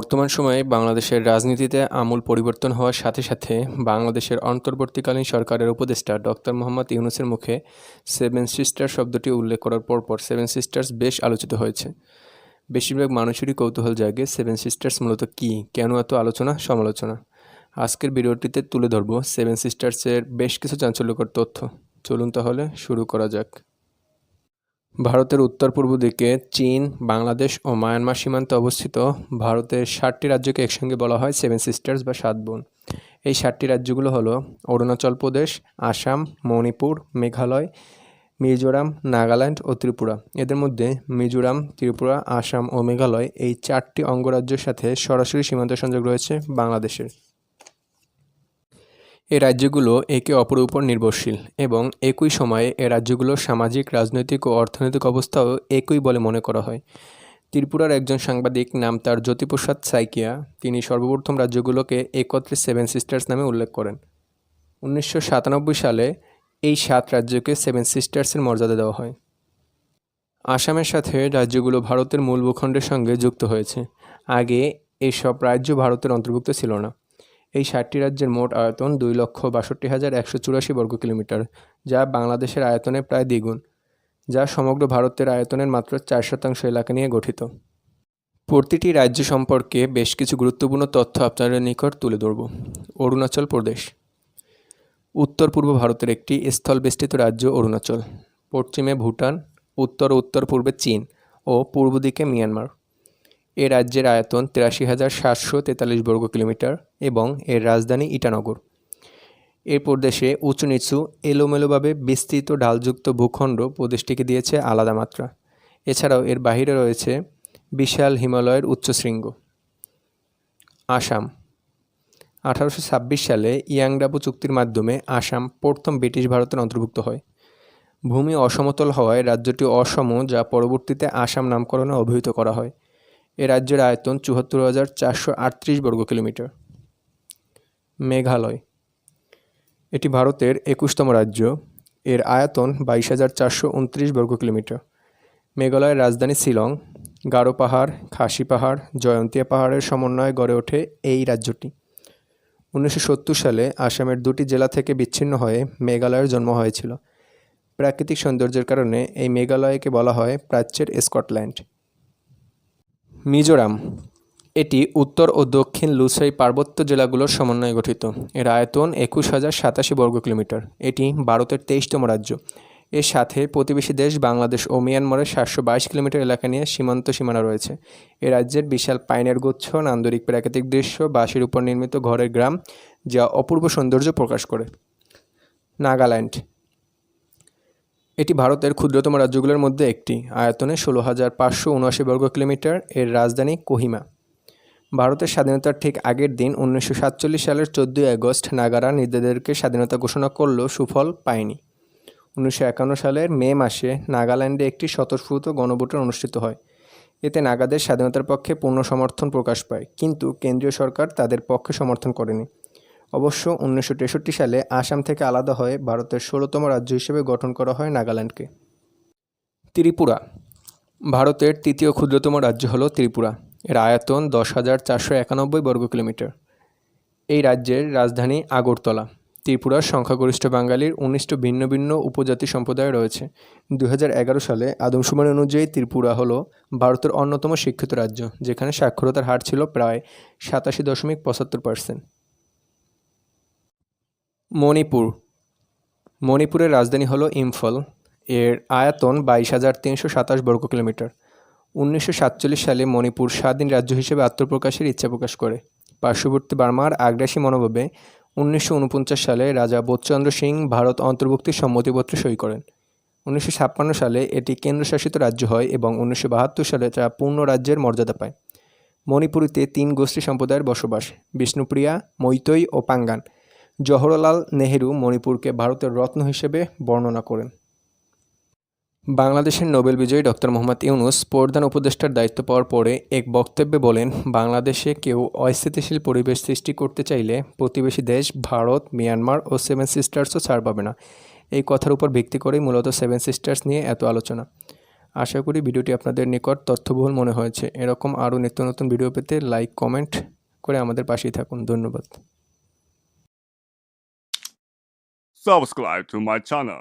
বর্তমান সময়ে বাংলাদেশের রাজনীতিতে আমূল পরিবর্তন হওয়ার সাথে সাথে বাংলাদেশের অন্তর্বর্তীকালীন সরকারের উপদেষ্টা ডক্টর মোহাম্মদ ইউনূসের মুখে সেভেন সিস্টার শব্দটি উল্লেখ করার পরপর সেভেন সিস্টার্স বেশ আলোচিত হয়েছে। বেশিরভাগ মানুষেরই কৌতূহল জাগে সেভেন সিস্টার্স মূলত কী, কেন এত আলোচনা সমালোচনা। আজকের ভিডিওটিতে তুলে ধরব সেভেন সিস্টার্সের বেশ কিছু চাঞ্চল্যকর তথ্য। চলুন তাহলে শুরু করা যাক। ভারতের উত্তর পূর্ব দিকে চীন, বাংলাদেশ ও মায়ানমার সীমান্তে অবস্থিত ভারতের 7টি রাজ্যকে একসঙ্গে বলা হয় সেভেন সিস্টার্স বা সাত বোন। এই 7টি রাজ্যগুলো হলো অরুণাচল প্রদেশ, আসাম, মণিপুর, মেঘালয়, মিজোরাম, নাগাল্যান্ড ও ত্রিপুরা। এদের মধ্যে মিজোরাম, ত্রিপুরা, আসাম ও মেঘালয় এই 4টি অঙ্গরাজ্যের সাথে সরাসরি সীমান্ত সংযোগ রয়েছে বাংলাদেশের। এই রাজ্যগুলো একে অপরের উপর নির্ভরশীল এবং একই সময়ে এ রাজ্যগুলোর সামাজিক, রাজনৈতিক ও অর্থনৈতিক অবস্থাও একই বলে মনে করা হয়। ত্রিপুরার একজন সাংবাদিক, নাম তার জ্যোতিপ্রসাদ সাইকিয়া, তিনি সর্বপ্রথম রাজ্যগুলোকে একত্রে সেভেন সিস্টার্স নামে উল্লেখ করেন। 1997 সালে এই 7 রাজ্যকে সেভেন সিস্টার্সের মর্যাদা দেওয়া হয়। আসামের সাথে রাজ্যগুলো ভারতের মূল ভূখণ্ডের সঙ্গে যুক্ত হয়েছে। আগে এসব রাজ্য ভারতের অন্তর্ভুক্ত ছিল না। এই 7টি রাজ্যের মোট আয়তন 2,62,184 বর্গ কিলোমিটার, যা বাংলাদেশের আয়তনের প্রায় দ্বিগুণ, যা সমগ্র ভারতের আয়তনের মাত্র 4% এলাকা নিয়ে গঠিত। প্রতিটি রাজ্য সম্পর্কে বেশ কিছু গুরুত্বপূর্ণ তথ্য আপনাদের নিকট তুলে ধরব। অরুণাচল প্রদেশ উত্তর পূর্ব ভারতের একটি স্থলবেষ্টিত রাজ্য। অরুণাচল পশ্চিমে ভুটান, উত্তর ও উত্তর পূর্বে চীন ও পূর্ব দিকে মিয়ানমার। এ রাজ্যের আয়তন 83,743 বর্গ কিলোমিটার এবং এর রাজধানী ইটানগর। এই প্রদেশে উঁচু নিচু এলোমেলোভাবে বিস্তৃত ঢালযুক্ত ভূখণ্ড প্রদেশটিকে দিয়েছে আলাদা মাত্রা। এছাড়াও এর বাহিরে রয়েছে বিশাল হিমালয়ের উচ্চশৃঙ্গ। আসাম 1826 সালে ইয়াংডাবু চুক্তির মাধ্যমে আসাম প্রথম ব্রিটিশ ভারতের অন্তর্ভুক্ত হয়। ভূমি অসমতল হওয়ায় রাজ্যটি অসম, যা পরবর্তীতে আসাম নামকরণে অভিহিত করা হয়। এ রাজ্যের আয়তন 74,438 বর্গ কিলোমিটার। মেঘালয় এটি ভারতের 21তম রাজ্য। এর আয়তন 22,429 বর্গ কিলোমিটার। মেঘালয়ের রাজধানী শিলং। গারো পাহাড়, খাসি পাহাড়, জয়ন্তিয়া পাহাড়ের সমন্বয়ে গড়ে ওঠে এই রাজ্যটি। 1970 সালে আসামের 2টি জেলা থেকে বিচ্ছিন্ন হয়ে মেঘালয়ের জন্ম হয়েছিল। প্রাকৃতিক সৌন্দর্যের কারণে এই মেঘালয়কে বলা হয় প্রাচ্যের স্কটল্যান্ড। মিজোরাম এটি উত্তর ও দক্ষিণ লুসাই পার্বত্য জেলাগুলোর সমন্বয়ে গঠিত। এর আয়তন 21,087 বর্গ কিলোমিটার। এটি ভারতের 23তম রাজ্য। এর সাথে প্রতিবেশী দেশ বাংলাদেশ ও মিয়ানমারের 722 কিলোমিটার এলাকা নিয়ে সীমানা রয়েছে। এ রাজ্যের বিশাল পাইনের গুচ্ছ, নান্দনিক প্রাকৃতিক দৃশ্য, বাঁশের উপর নির্মিত ঘরের গ্রাম, যা অপূর্ব সৌন্দর্য প্রকাশ করে। নাগাল্যান্ড এটি ভারতের ক্ষুদ্রতম রাজ্যগুলোর মধ্যে একটি। আয়তনে 16,579 বর্গ কিলোমিটার। এর রাজধানী কোহিমা। ভারতের স্বাধীনতার ঠিক আগের দিন 1947 সালের 14 আগস্ট নাগারা নিজেদেরকে স্বাধীনতা ঘোষণা করলেও সুফল পায়নি। 1951 সালের মে মাসে নাগাল্যান্ডে একটি স্বতঃস্ফূর্ত গণভোট অনুষ্ঠিত হয়। এতে নাগাদের স্বাধীনতার পক্ষে পূর্ণ সমর্থন প্রকাশ পায়, কিন্তু কেন্দ্রীয় সরকার তাদের পক্ষে সমর্থন করেনি। অবশ্য 1963 সালে আসাম থেকে আলাদা হয়ে ভারতের 16তম রাজ্য হিসেবে গঠন করা হয় নাগাল্যান্ডকে। ত্রিপুরা ভারতের 3য় ক্ষুদ্রতম রাজ্য হল ত্রিপুরা। এর আয়তন 10,491 বর্গ কিলোমিটার। এই রাজ্যের রাজধানী আগরতলা। ত্রিপুরার সংখ্যাগরিষ্ঠ বাঙালির 19টি ভিন্ন ভিন্ন উপজাতি সম্প্রদায় রয়েছে। 2011 সালে আদমশুমারি অনুযায়ী ত্রিপুরা হল ভারতের অন্যতম শিক্ষিত রাজ্য, যেখানে সাক্ষরতার হার ছিল প্রায় 87.75%। মণিপুরের রাজধানী হল ইম্ফল। এর আয়তন 22,327 বর্গ কিলোমিটার। 1947 সালে মণিপুর স্বাধীন রাজ্য হিসেবে আত্মপ্রকাশের ইচ্ছা প্রকাশ করে। পার্শ্ববর্তী বার্মার আগ্রাসী মনোভাবে 1949 সালে রাজা বোধচন্দ্র সিং ভারত অন্তর্ভুক্তির সম্মতিপত্রে সই করেন। 1956 সালে এটি কেন্দ্রশাসিত রাজ্য হয় এবং 1972 সালে তা পূর্ণ রাজ্যের মর্যাদা পায়। মণিপুরীতে 3 গোষ্ঠী সম্প্রদায়ের বসবাস: বিষ্ণুপ্রিয়া, মৈতৈ ও পাঙ্গান। জওহরলাল নেহেরু মণিপুরকে ভারতের রত্ন হিসেবে বর্ণনা করেন। বাংলাদেশের নোবেল বিজয়ী ডক্টর মোহাম্মদ ইউনূস প্রধান উপদেষ্টার দায়িত্ব পাওয়ার পরে এক বক্তব্যে বলেন, বাংলাদেশে কেউ অস্থিতিশীল পরিবেশ সৃষ্টি করতে চাইলে প্রতিবেশী দেশ ভারত, মিয়ানমার ও সেভেন সিস্টার্সও ছাড় পাবে না। এই কথার উপর ভিত্তি করেই মূলত সেভেন সিস্টার্স নিয়ে এত আলোচনা। আশা করি ভিডিওটি আপনাদের নিকট তথ্যবহুল মনে হয়েছে। এরকম আরও নিত্য নতুন ভিডিও পেতে লাইক কমেন্ট করে আমাদের পাশেই থাকুন। ধন্যবাদ। Subscribe to my channel.